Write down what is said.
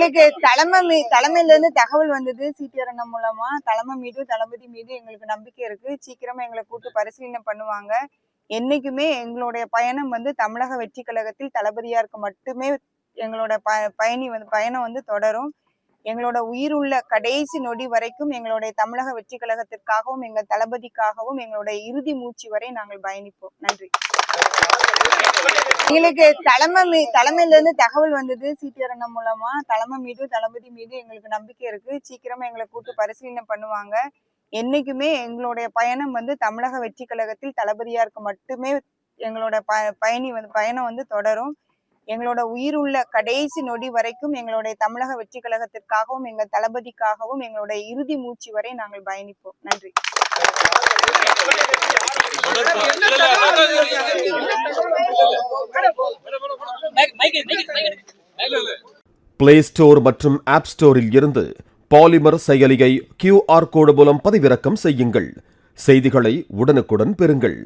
எங்களுக்கு தலைமையில இருந்து தகவல் வந்தது சிடிஆர் அண்ணா மூலமா. தலைமை மீது தளபதி மீது எங்களுக்கு நம்பிக்கை இருக்கு. சீக்கிரமா எங்களை கூட்டு பரிசீலனை பண்ணுவாங்க. என்னைக்குமே எங்களுடைய பயணம் தமிழக வெற்றி கழகத்தில் தளபதியாருக்கு மட்டுமே எங்களோட பயணம் தொடரும். எங்களோட உயிருள்ள கடைசி நொடி வரைக்கும் எங்களுடைய தமிழக வெற்றி கழகத்திற்காகவும் எங்கள் தளபதிக்காகவும் எங்களுடைய இறுதி மூச்சு வரை நாங்கள் பயணிப்போம். நன்றி. எங்களுக்கு தலைமையில இருந்து தகவல் வந்தது சிடிஆர் அண்ணா மூலமா. தலைமை மீது தளபதி மீது எங்களுக்கு நம்பிக்கை இருக்கு. சீக்கிரமா எங்களை கூட்டு பரிசீலனை பண்ணுவாங்க. என்னைக்குமே எங்களுடைய பயணம் தமிழக வெற்றி கழகத்தில் தளபதியாருக்கு மட்டுமே எங்களோட பயணம் தொடரும். எங்களோட உயிருள்ள கடைசி நொடி வரைக்கும் எங்களுடைய தமிழக வெற்றி கழகத்திற்காகவும் எங்கள் தளபதிக்காகவும் எங்களுடைய இறுதி மூச்சு வரை நாங்கள் பயணிப்போம். நன்றி. பிளே ஸ்டோர் மற்றும் ஆப் ஸ்டோரில் இருந்து பாலிமர் செயலியை QR கோடு மூலம் பதிவிறக்கம் செய்யுங்கள். செய்திகளை உடனுக்குடன் பெறுங்கள்.